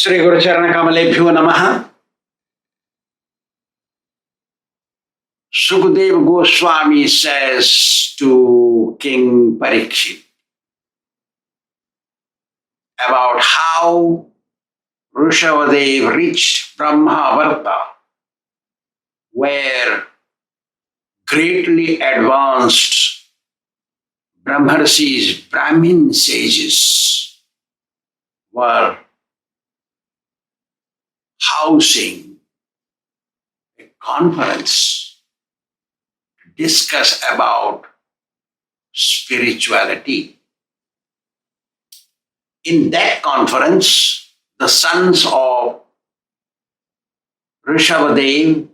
Sri Guru Charana Kamalebhyo Namaha. Sukadeva Goswami says to King Parikshit about how Vrishabhadev reached Brahmavarta, where greatly advanced Brahmarshis, Brahmin sages were housing a conference to discuss about spirituality. In that conference, the sons of Vrishabhadev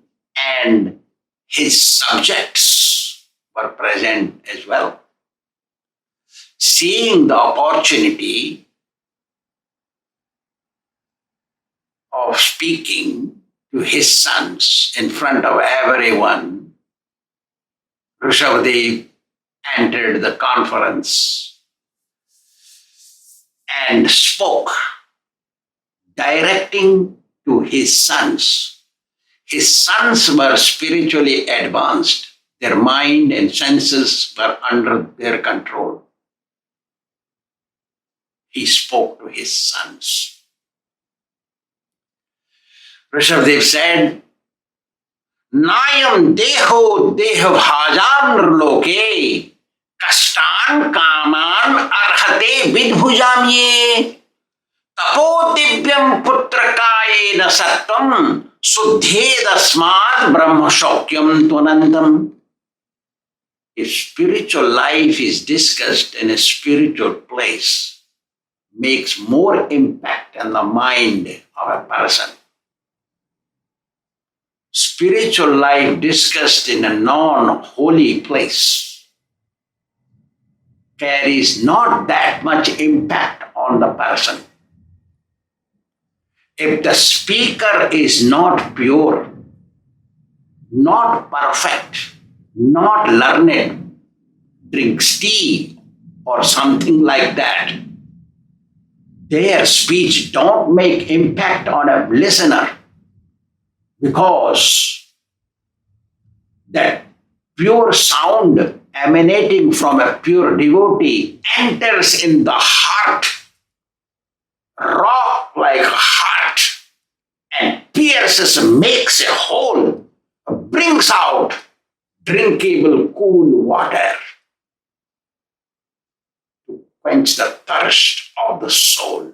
and his subjects were present as well. Seeing the opportunity of speaking to his sons in front of everyone, Vrishabhadev entered the conference and spoke, directing to his sons. His sons were spiritually advanced. Their mind and senses were under their control. He spoke to his sons. Vrishabhadev said, Nayam deho deha bhajam nirloke kashtan kaman arhate vidbhujamye tapo divyam putrakayena sattvam suddhedasmad brahma shokyam tvanantam. If spiritual life is discussed in a spiritual place, makes more impact on the mind of a person. Spiritual life discussed in a non-holy place carries not that much impact on the person. If the speaker is not pure, not perfect, not learned, drinks tea or something like that, their speech don't make impact on a listener, because that pure sound emanating from a pure devotee enters in the heart, rock like heart, and pierces, makes a hole, brings out drinkable cool water to quench the thirst of the soul.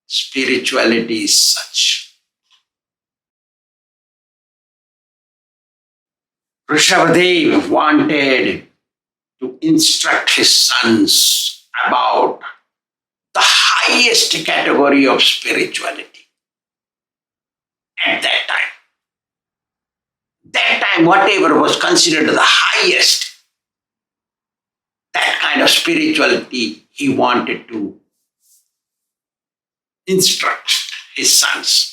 Spirituality is such. Vrishabhadev wanted to instruct his sons about the highest category of spirituality at that time. That time, whatever was considered the highest, that kind of spirituality he wanted to instruct his sons.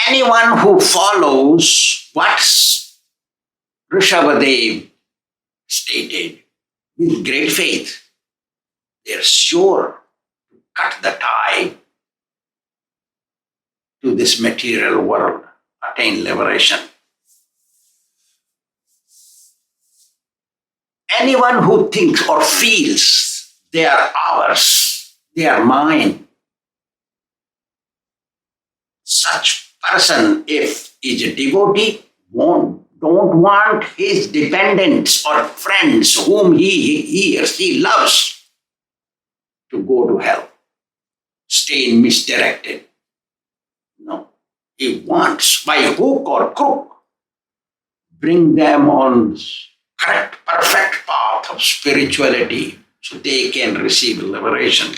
Anyone who follows what Vrishabhadev stated with great faith, they are sure to cut the tie to this material world, attain liberation. Anyone who thinks or feels they are ours, they are mine, such person, if is a devotee, don't want his dependents or friends whom he or she loves to go to hell, stay misdirected. No. He wants, by hook or crook, bring them on correct, perfect path of spirituality so they can receive liberation.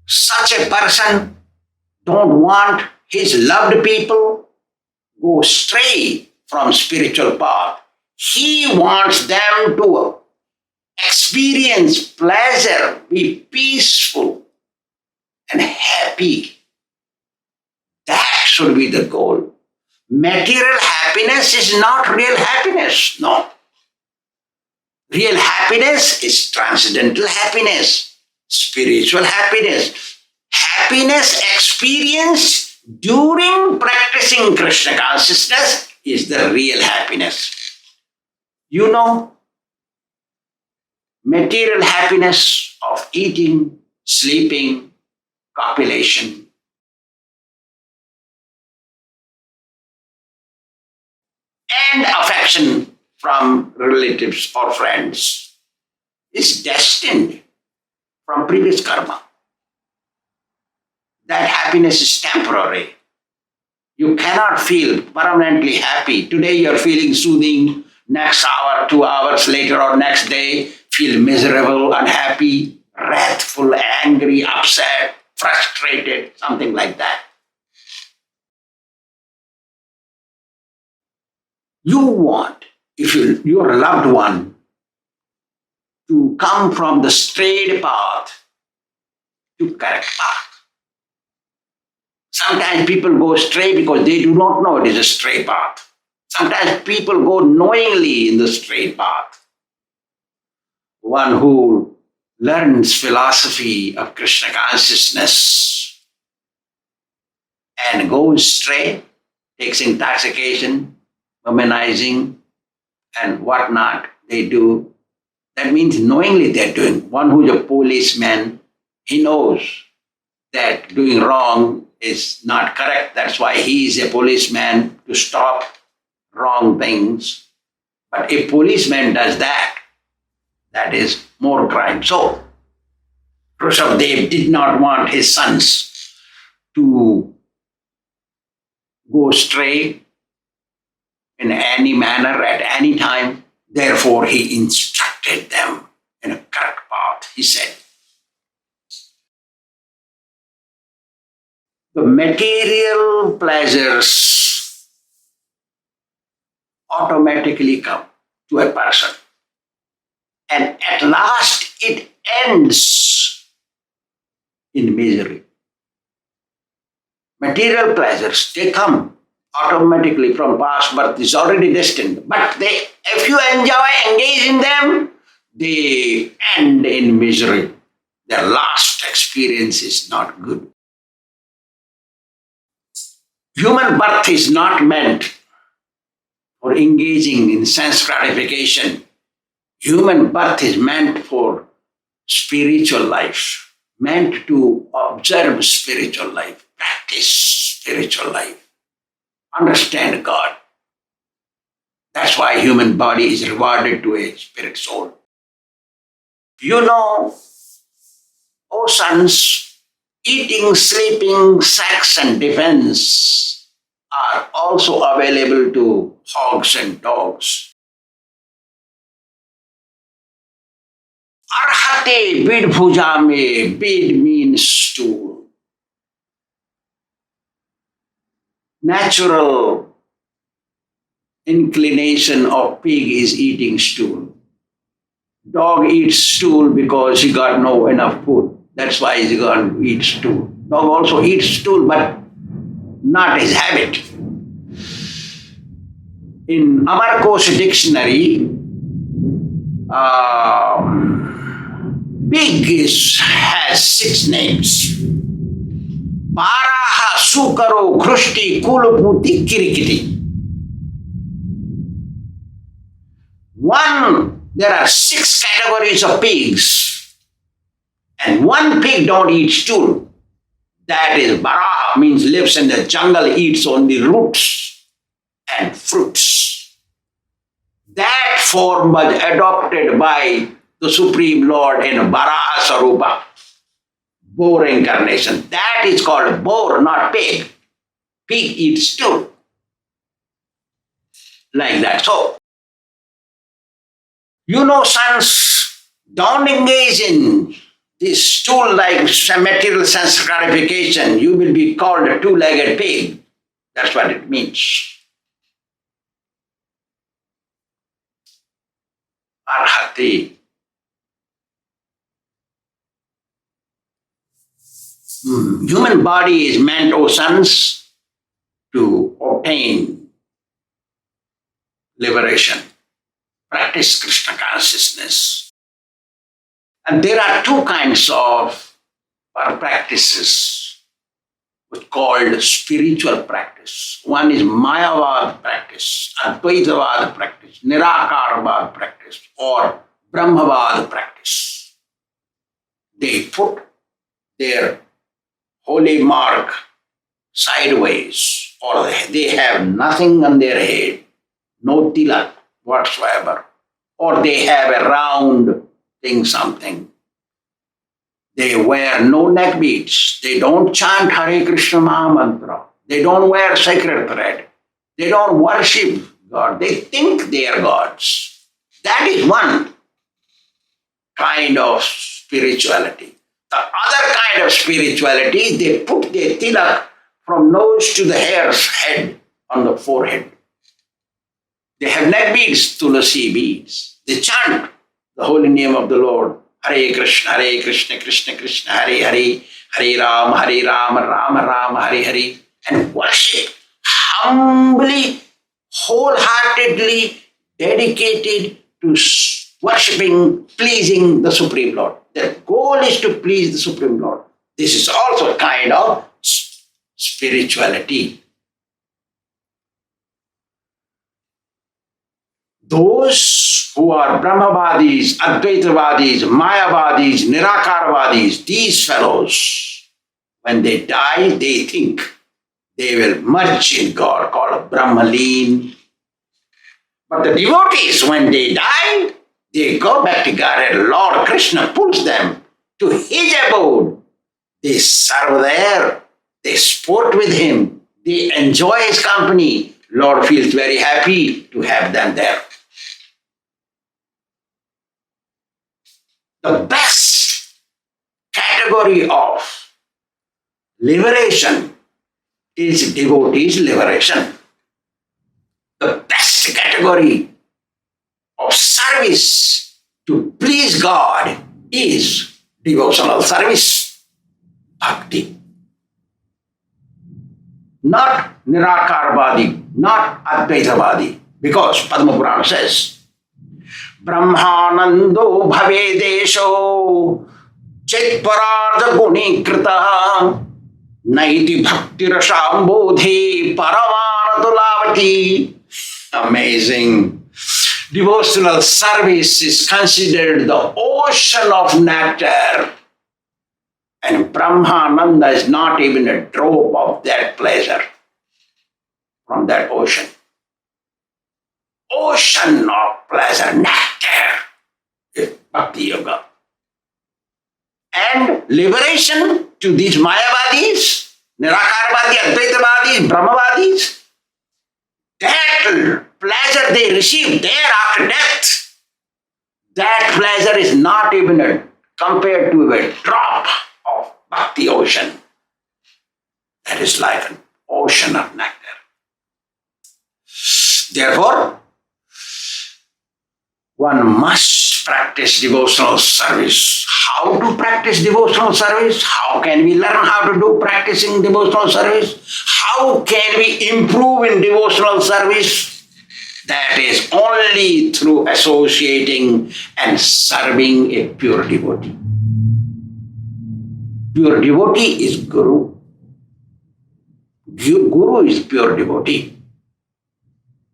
Such a person don't want his loved people go stray from spiritual path. He wants them to experience pleasure, be peaceful and happy. That should be the goal. Material happiness is not real happiness, no. Real happiness is transcendental happiness, spiritual happiness. Happiness experienced during practicing Krishna consciousness is the real happiness. You know, material happiness of eating, sleeping, copulation, and affection from relatives or friends is destined from previous karma. That happiness is temporary. You cannot feel permanently happy. Today you're feeling soothing, next hour, 2 hours later or next day, feel miserable, unhappy, wrathful, angry, upset, frustrated, something like that. You want, if your loved one, to come from the straight path to correct path. Sometimes people go stray because they do not know it is a stray path. Sometimes people go knowingly in the straight path. One who learns philosophy of Krishna consciousness and goes stray, takes intoxication, womanizing, and whatnot they do. That means knowingly they're doing. One who's a policeman, he knows that doing wrong is not correct. That's why he is a policeman, to stop wrong things. But if policeman does that, that is more crime. So, Rushabdev did not want his sons to go stray in any manner at any time. Therefore, he instructed them in a correct path. He said, the material pleasures automatically come to a person. And at last it ends in misery. Material pleasures, they come automatically from past birth, is already destined. But if you engage in them, they end in misery. Their last experience is not good. Human birth is not meant for engaging in sense gratification. Human birth is meant for spiritual life, meant to observe spiritual life, practice spiritual life, understand God. That's why human body is rewarded to a spirit soul. You know, O sons, eating, sleeping, sex, and defense are also available to hogs and dogs. Arhate bid bhujame, bid means stool. Natural inclination of pig is eating stool. Dog eats stool because he got no enough food. That's why he's going to eat stool. Dog also eats stool, but not his habit. In Amarkosh dictionary, pig has 6 names. Paraha, Sukaro, Kṛṣṇi, Kuluputi, Kirikiti. There are 6 categories of pigs. And one pig don't eat stool. That is Baraha, means lives in the jungle, eats only roots and fruits. That form was adopted by the Supreme Lord in Baraha Sarupa, boar incarnation. That is called boar, not pig. Pig eats stool. Like that. So, you know, sons, don't engage in this stool-like material sense gratification. You will be called a 2-legged pig. That's what it means. Arhati. Human body is meant, O sons, to obtain liberation practice Krishna consciousness. And there are two kinds of practices called spiritual practice. One is Mayavad practice, Advaitavad practice, Nirakaravad practice, or Brahmavad practice. They put their holy mark sideways, or they have nothing on their head, no tilak whatsoever, or they have a round thing, something. They wear no neck beads. They don't chant Hare Krishna Mahamantra. They don't wear sacred thread. They don't worship God. They think they are gods. That is one kind of spirituality. The other kind of spirituality is they put their tilak from nose to the hair's head on the forehead. They have neck beads, tulasi beads. They chant the holy name of the Lord. Hare Krishna, Krishna Krishna, Hare Hare, Hare Ram, Rama Rama, Hare Hare, and worship humbly, wholeheartedly dedicated to worshipping, pleasing the Supreme Lord. Their goal is to please the Supreme Lord. This is also a kind of spirituality. Those who are Brahmavadis, Advaitavadis, Mayavadis, Nirakarvadis, these fellows, when they die, they think they will merge in God, called Brahmaleen. But the devotees, when they die, they go back to God, and Lord Krishna pulls them to his abode. They serve there, they sport with him, they enjoy his company. Lord feels very happy to have them there. The best category of liberation is devotees' liberation. The best category of service to please God is devotional service, bhakti. Not Nirakarvadi, not Advaitavadi, because Padma Purana says, Brahmanando bhavedesho chitparartha gunikrita naiti bhakti rasambodhi paramanatulavati. Amazing. Devotional service is considered the ocean of nectar, and Brahmananda is not even a drop of that pleasure from that ocean. Ocean of pleasure, nectar is Bhakti Yoga. And liberation to these Mayavadis, Nirakarvadi, Advaitavadis, Brahmavadis, that pleasure they receive there after death, that pleasure is not even compared to a drop of Bhakti ocean. That is like an ocean of nectar. Therefore, one must practice devotional service. How to practice devotional service? How can we learn how to do practicing devotional service? How can we improve in devotional service? That is only through associating and serving a pure devotee. Pure devotee is Guru. Guru is pure devotee.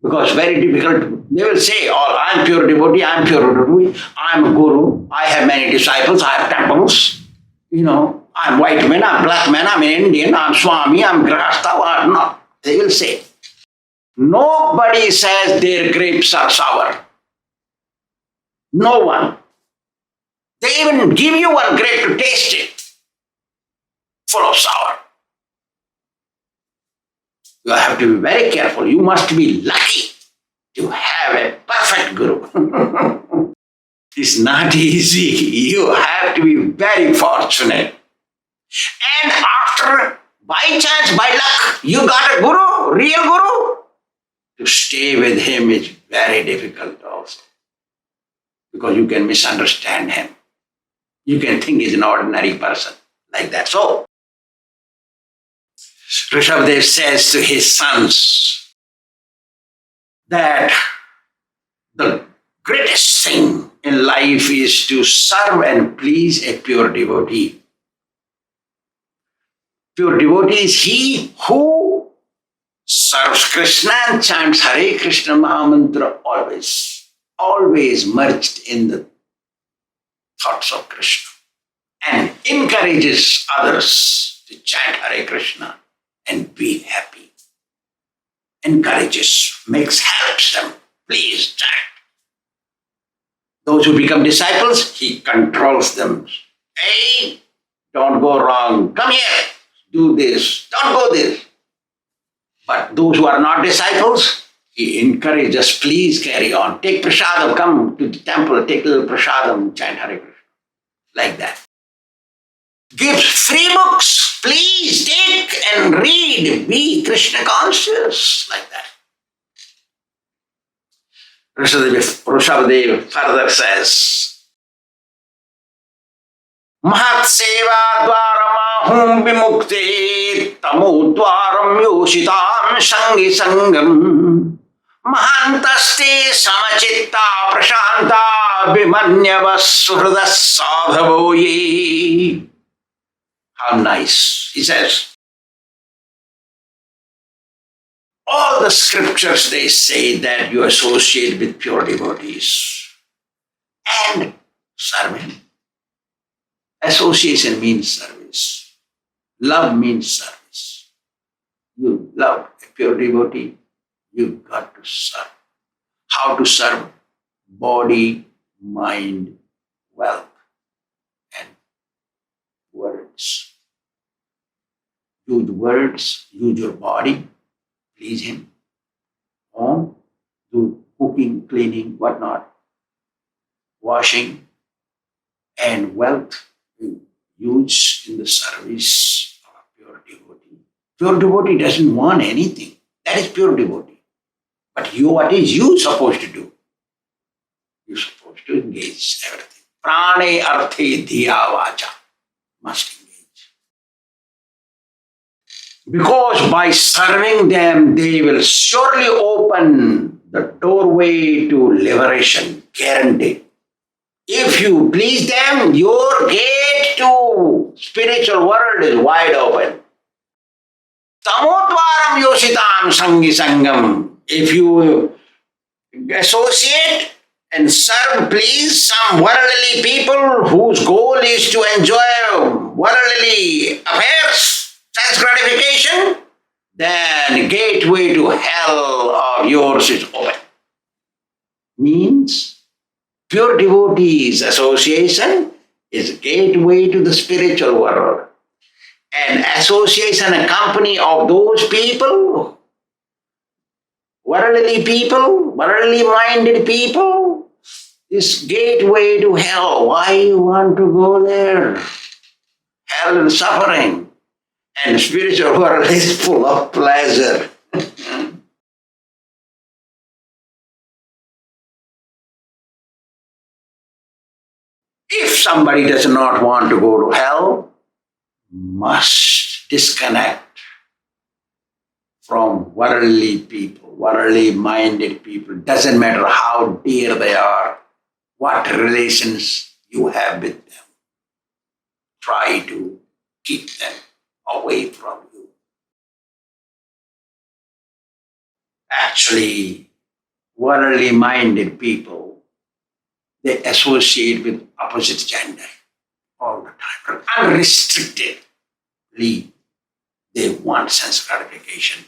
Because very difficult, they will say, oh, I'm pure devotee, I'm pure devotee, I'm a guru, I have many disciples, I have temples, I'm white man, I'm black man, I'm Indian, I'm Swāmī, I'm Kṛṣṇa, no. They will say. Nobody says their grapes are sour. No one. They even give you one grape to taste it, full of sour. You have to be very careful. You must be lucky to have a perfect guru. It's not easy. You have to be very fortunate. And after, by chance, by luck, you got a guru, real guru, to stay with him is very difficult also. Because you can misunderstand him. You can think he's an ordinary person like that. So, Rishabhdev says to his sons that the greatest thing in life is to serve and please a pure devotee. Pure devotee is he who serves Krishna and chants Hare Krishna Mahamantra always merged in the thoughts of Krishna, and encourages others to chant Hare Krishna and be happy. Encourages, helps them. Please chant. Those who become disciples, he controls them. Hey, don't go wrong. Come here. Do this. Don't go this. But those who are not disciples, he encourages, please carry on. Take prasadam, come to the temple, take a little prasadam, chant Hare Krishna. Like that. Gives free books, please take and read, be Krishna conscious, like that. Rishabhadeva further says, Mahat seva dvaramahum vimukte tamo dvaram yoshitam sangi sangam Mahantaste samachitta prashanta bimanyavas suhridas sadhavo ye. How nice. He says, all the scriptures, they say that you associate with pure devotees and serve him. Association means service. Love means service. You love a pure devotee, you've got to serve. How to serve? Body, mind, wealth, and words. Use words, use your body, please him. Home, do cooking, cleaning, whatnot, washing, and wealth use in the service of a pure devotee. Pure devotee doesn't want anything. That is pure devotee. But what is you supposed to do? You're supposed to engage everything. Prane arthe dhiya vacha. Must engage. Because by serving them, they will surely open the doorway to liberation. Guaranteed. If you please them, your gate to spiritual world is wide open. Tamodvaram yositam sangi sangam. If you associate and serve, please some worldly people whose goal is to enjoy worldly affairs, sense gratification, then gateway to hell of yours is open. Means pure devotees association is a gateway to the spiritual world. And association, a company of those people, worldly minded people, is gateway to hell. Why you want to go there? Hell and suffering. And spiritual world is full of pleasure. If somebody does not want to go to hell, must disconnect from worldly people, worldly minded people. Doesn't matter how dear they are, what relations you have with them. Try to keep them away from you. Actually, worldly minded people, they associate with opposite gender all the time. Unrestrictedly, they want sense gratification.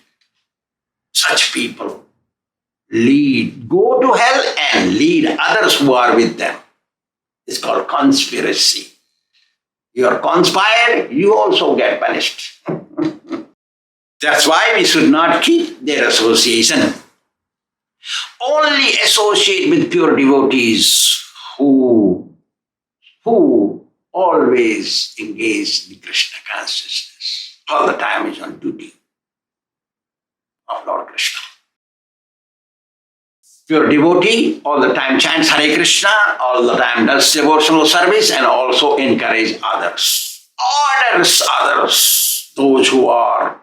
Such people go to hell and lead others who are with them. It's called conspiracy. You are conspired, you also get punished. That's why we should not keep their association. Only associate with pure devotees who always engage in Krishna consciousness. All the time is on duty of Lord Krishna. Pure devotee all the time chants Hare Krishna, all the time does devotional service, and also encourage others. Orders others, those who are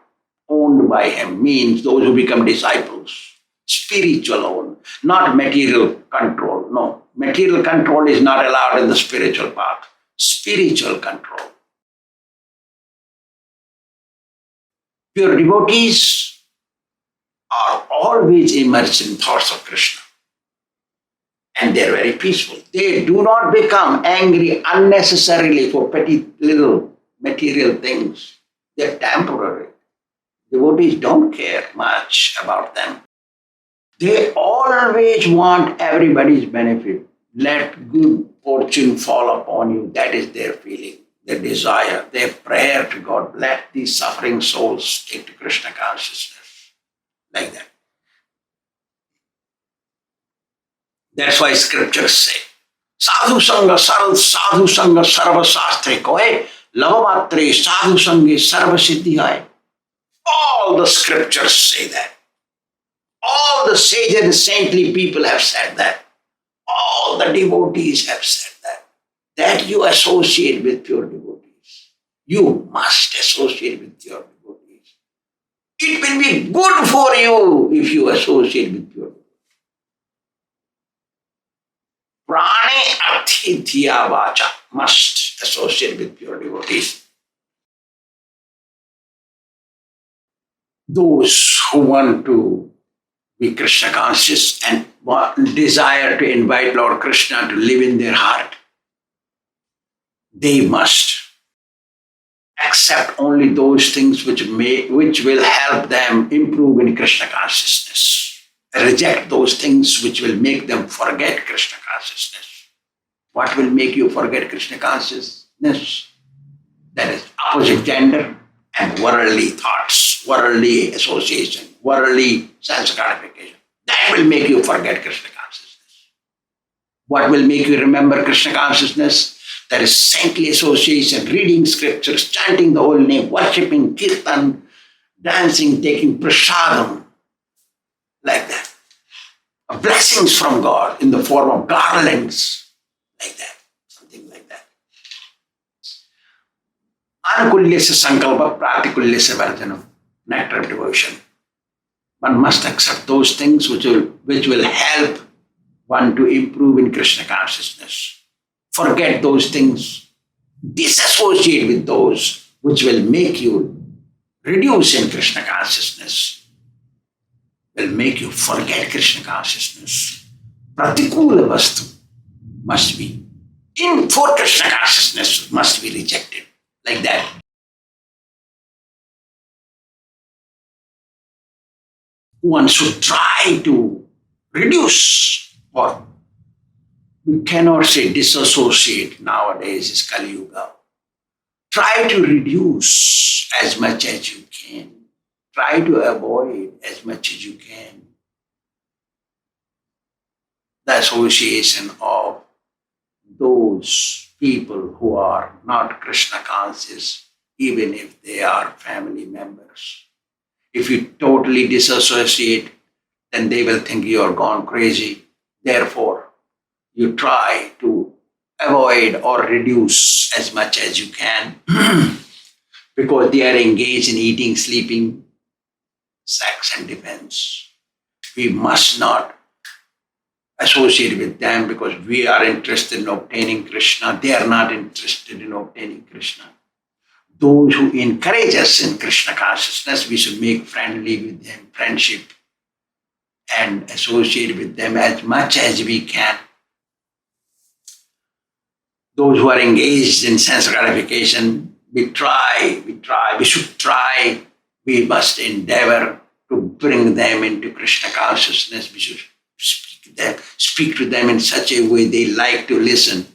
owned by him, means those who become disciples. Spiritual own, not material control, no. Material control is not allowed in the spiritual path. Spiritual control. Pure devotees are always immersed in thoughts of Krishna. And they're very peaceful. They do not become angry unnecessarily for petty little material things. They're temporary. Devotees don't care much about them. They always want everybody's benefit. Let good fortune fall upon you. That is their feeling, their desire, their prayer to God. Let these suffering souls take to Krishna consciousness. Like that. That's why scriptures say, Sadhu Sangha Sarva Shastre Koe, Lavamatre Sadhu Sanghe Sarva Siddhi Hai. All the scriptures say that. All the sages and saintly people have said that. All the devotees have said that. That you associate with pure devotees. You must associate with pure devotees. It will be good for you if you associate with pure devotees. Prane arthi dhiya vacha must associate with pure devotees. Those who want to be Krishna conscious and desire to invite Lord Krishna to live in their heart, they must accept only those things which will help them improve in Krishna consciousness. Reject those things which will make them forget Krishna consciousness. What will make you forget Krishna consciousness? That is opposite gender and worldly thoughts, worldly association, worldly sense gratification. That will make you forget Krishna consciousness. What will make you remember Krishna consciousness? That is saintly association, reading scriptures, chanting the holy name, worshipping, kirtan, dancing, taking prasadam, like that. Blessings from God in the form of garlands, like that, something like that. Anukulyasya sankalpa pratikulyasya varjanam, nectar of devotion. One must accept those things which will help one to improve in Krishna consciousness. Forget those things. Disassociate with those which will make you reduce in Krishna consciousness. Will make you forget Krishna consciousness. Pratikula vastu must be for Krishna consciousness must be rejected. Like that. One should try to reduce, or we cannot say disassociate nowadays is Kali Yuga. Try to reduce as much as you can. Try to avoid as much as you can the association of those people who are not Krishna conscious, even if they are family members. If you totally disassociate, then they will think you are gone crazy. Therefore, you try to avoid or reduce as much as you can because they are engaged in eating, sleeping, sex and defense. We must not associate with them because we are interested in obtaining Krishna. They are not interested in obtaining Krishna. Those who encourage us in Krishna consciousness, we should make friendly with them, friendship, and associate with them as much as we can. Those who are engaged in sense gratification, we should try, we must endeavor to bring them into Krishna consciousness. We should speak to them in such a way they like to listen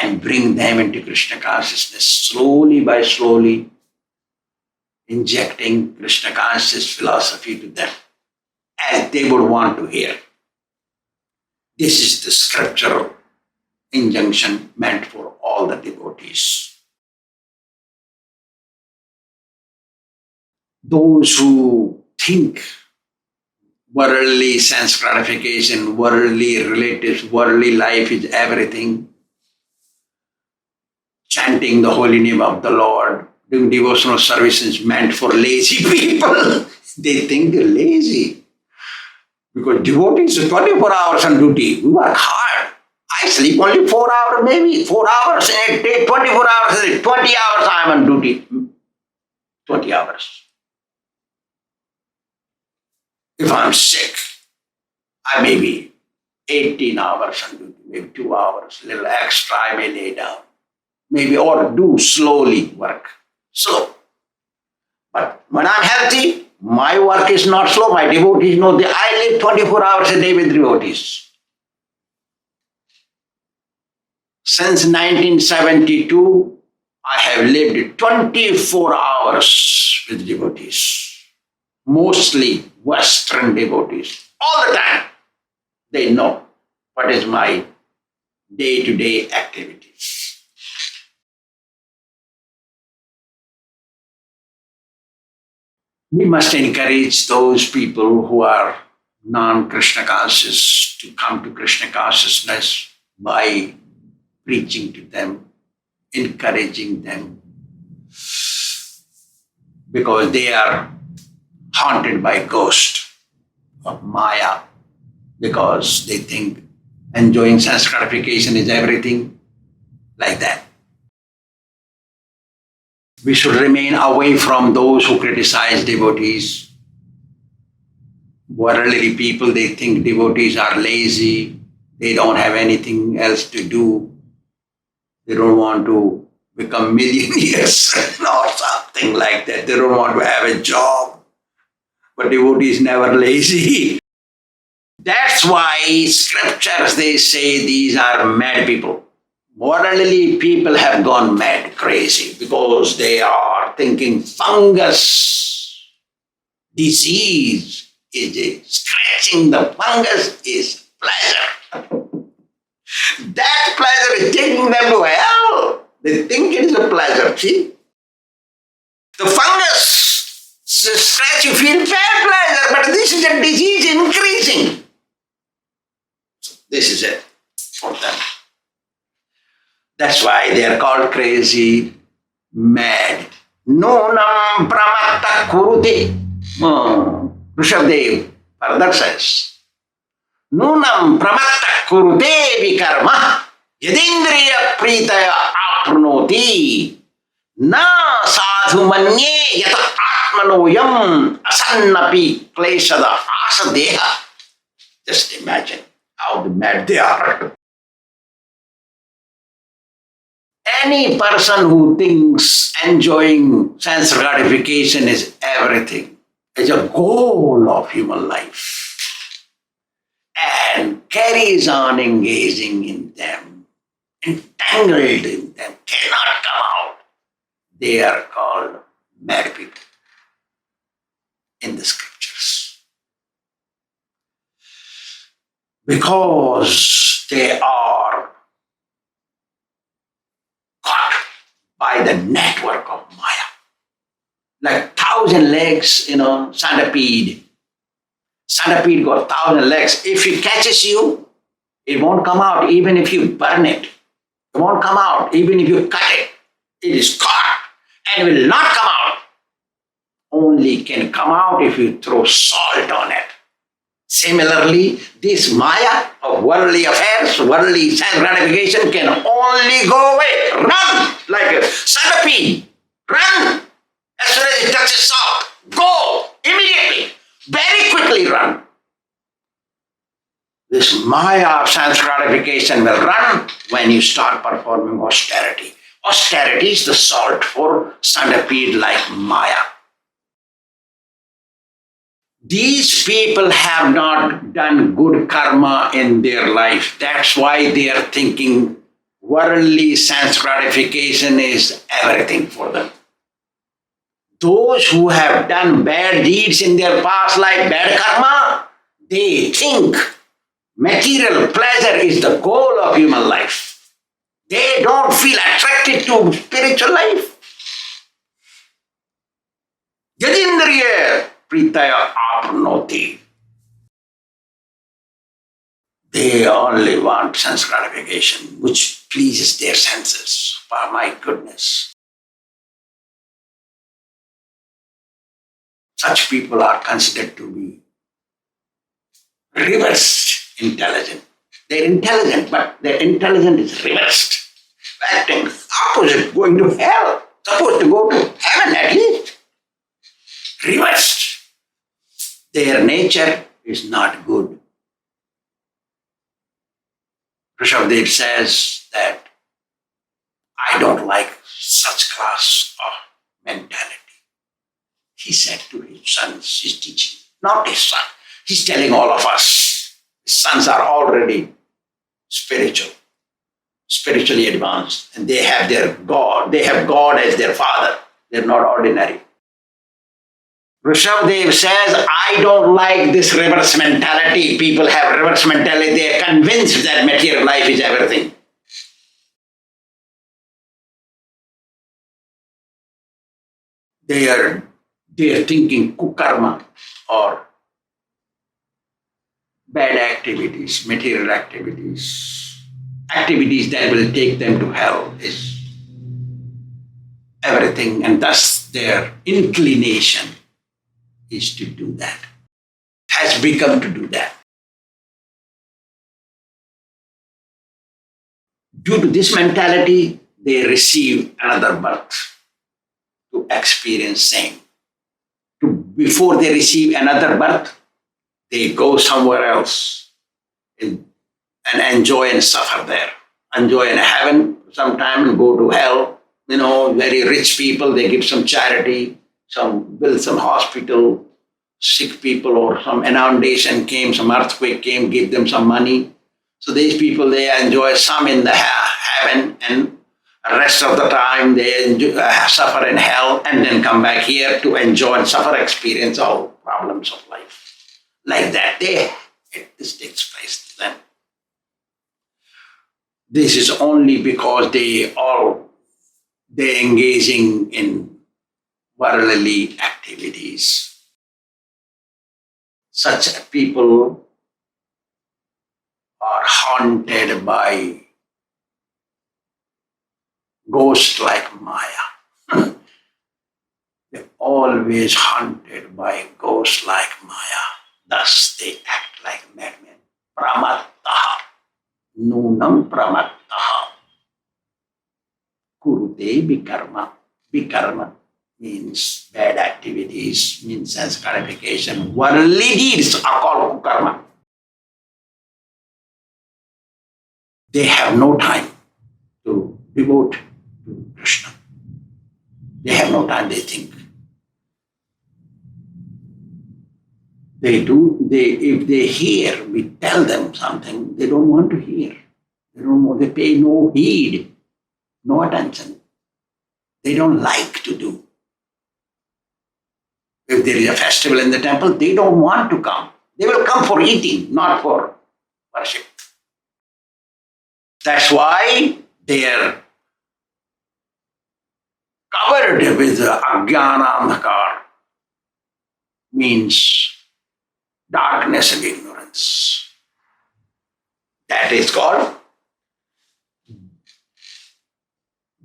and bring them into Krishna consciousness slowly by slowly, injecting Krishna conscious philosophy to them as they would want to hear. This is the scriptural injunction meant for all the devotees. Those who think worldly sense gratification, worldly relatives, worldly life is everything, chanting the holy name of the Lord, doing devotional services meant for lazy people. They think they're lazy. Because devotees are 24 hours on duty. We work hard. I sleep only 4 hours, maybe 4 hours in a day, 24 hours a day, 20 hours I am on duty. 20 hours. If I am sick, I may be 18 hours on duty, maybe 2 hours, a little extra I may lay down. Maybe or do slowly work. Slow. But when I'm healthy, my work is not slow. My devotees know that I live 24 hours a day with devotees. Since 1972, I have lived 24 hours with devotees. Mostly Western devotees. All the time. They know what is my day-to-day activities. We must encourage those people who are non-Krishna conscious to come to Krishna consciousness by preaching to them, encouraging them, because they are haunted by ghost of Maya, because they think enjoying sense gratification is everything, like that. We should remain away from those who criticize devotees. Worldly people, they think devotees are lazy, they don't have anything else to do, they don't want to become millionaires or something like that, they don't want to have a job. But devotee is never lazy. That's why scriptures, they say these are mad people. Worldly people have gone mad, crazy, because they are thinking fungus disease scratching the fungus is pleasure. That pleasure is taking them to hell. They think it is a pleasure, see? The fungus scratch, you feel bad pleasure, but this is a disease increasing. So this is it for them. That's why they are called crazy, mad. Nunam pramatta kurute. Rishabdev further says, Nunam pramatta kurute vikarma yadindriya pritaya aprunoti na sadhu manye yata atmanoyam asannapi kleshada asadeha. Just imagine how mad they are. Any person who thinks enjoying sense gratification is everything, is a goal of human life, and carries on engaging in them, entangled in them, cannot come out, they are called mad people in the scriptures. Because they are caught by the network of Maya. Like 1,000 legs, centipede. Centipede got 1,000 legs. If it catches you, it won't come out even if you burn it. It won't come out even if you cut it. It is caught and will not come out. Only can come out if you throw salt on it. Similarly, this Maya of worldly affairs, worldly sense gratification can only go away. Run like a centipede. Run. As soon as it touches salt, go immediately. Very quickly run. This Maya of sense gratification will run when you start performing austerity. Austerity is the salt for centipede like Maya. These people have not done good karma in their life. That's why they are thinking worldly sense gratification is everything for them. Those who have done bad deeds in their past life, bad karma, they think material pleasure is the goal of human life. They don't feel attracted to spiritual life. Yadindriya pritaya apnoti. They only want sense gratification, which pleases their senses. Oh, my goodness. Such people are considered to be reversed intelligent. They're intelligent, but their intelligence is reversed. Acting opposite, going to hell. Supposed to go to heaven at least. Reversed. Their nature is not good. Rishabhdev says that I don't like such class of mentality. He said to his sons, he's teaching, not his son. He's telling all of us. His sons are already spiritually advanced, and they have their God. They have God as their father. They're not ordinary. Rishabhdev says, I don't like this reverse mentality. People have reverse mentality. They are convinced that material life is everything. They are thinking kukarma or bad activities, material activities, activities that will take them to hell is everything, and thus their inclination is to do that, has become to do that. Due to this mentality, they receive another birth to experience same. Before they receive another birth, they go somewhere else and enjoy and suffer there. Enjoy in heaven sometime and go to hell. Very rich people, they give some charity, build some hospital, sick people, or some inundation came, some earthquake came, give them some money. So these people, they enjoy some in the heaven, and the rest of the time they suffer in hell, and then come back here to enjoy and suffer, experience all problems of life. Like that, this takes place to them. This is only because they engaging in worldly activities. Such people are haunted by ghosts like Maya. They're always haunted by ghosts like Maya. Thus they act like madmen. Pramattaha. Nunam pramattaha. Kurute bikarma. Bikarma means bad activities, means sense gratification. Worldly deeds are called kukarma. They have no time to devote to Krishna. They have no time, they think. If they hear, we tell them something, they don't want to hear. They pay no heed, no attention. They don't like to do. If there is a festival in the temple, they don't want to come. They will come for eating, not for worship. That's why they are covered with ajnana andhakar, means darkness and ignorance. That is called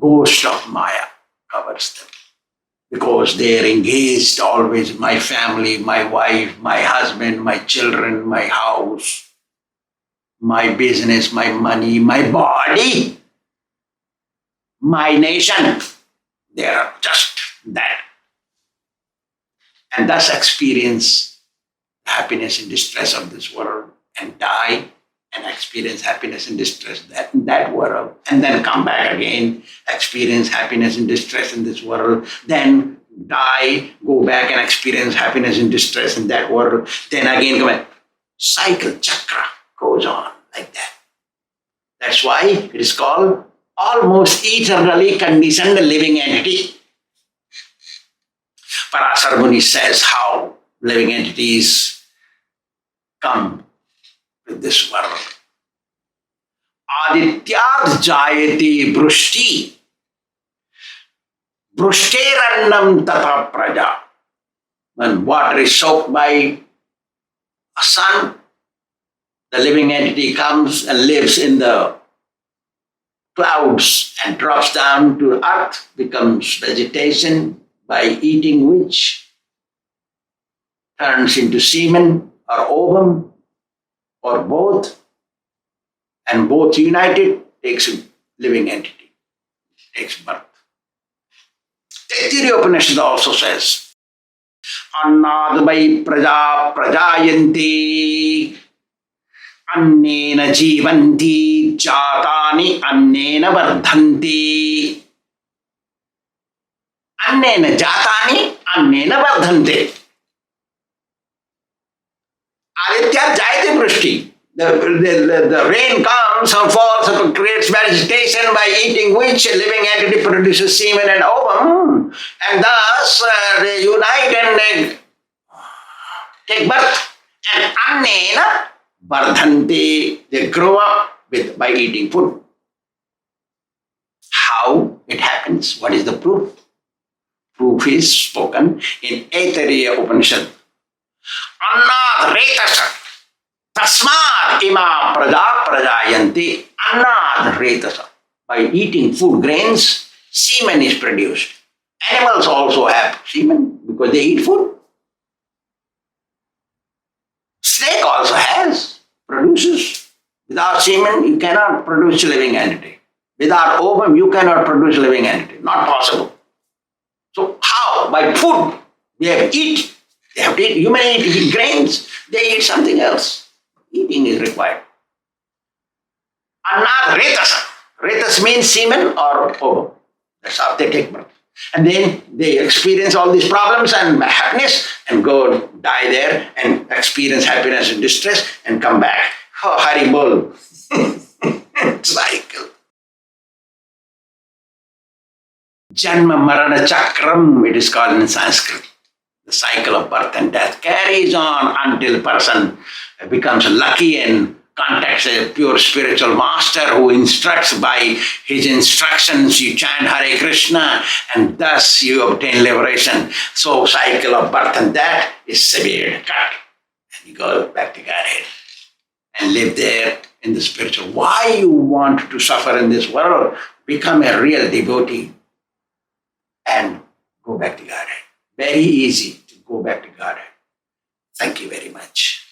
ghost of Maya covers them. Because they are engaged always, my family, my wife, my husband, my children, my house, my business, my money, my body, my nation. They are just that. And thus experience happiness and distress of this world and die and experience happiness and distress in that world, and then come back again, experience happiness and distress in this world, then die, go back and experience happiness and distress in that world, then again come back. Cycle, chakra goes on like that. That's why it is called almost eternally conditioned living entity. Parasar Muni says how living entities come with this world. Adityad jayati brushti, brushterannam tata praja. When water is soaked by a sun, the living entity comes and lives in the clouds and drops down to earth, becomes vegetation, by eating which turns into semen or ovum or both, and both united takes a living entity, takes birth. Taittiriya Upanishad also says, Annād vai praja prajayanti, annena jivanti, jatani annena vardhanti. Annena jatani annena vardhante. Aditya jayate vrishti. The rain comes and falls and creates vegetation by eating which a living entity produces semen and ovum, and thus they unite and take birth. And annena vardhanti, they grow up by eating food. How it happens? What is the proof? Proof is spoken in Taittiriya Upanishad. Annād retasa. Tasmād ima praja prajayanti. Annād retasa. By eating food grains, semen is produced. Animals also have semen because they eat food. Snake also produces. Without semen, you cannot produce a living entity. Without ovum, you cannot produce a living entity. Not possible. So how? By food. They have to eat. Human eat grains. They eat something else. Eating is required. Annād retasa. Retas means semen or ovum. That's how they take birth. And then they experience all these problems and happiness and go die there and experience happiness and distress and come back. Oh, Hari Bol. Cycle. Janma Marana Chakram, it is called in Sanskrit. The cycle of birth and death carries on until a person becomes lucky and contacts a pure spiritual master who instructs. By his instructions you chant Hare Kṛṣṇa and thus you obtain liberation. So cycle of birth and death is severed, cut. And you go back to Godhead and live there in the spiritual. Why you want to suffer in this world? Become a real devotee and go back to Godhead. Very easy to go back to Godhead. Thank you very much.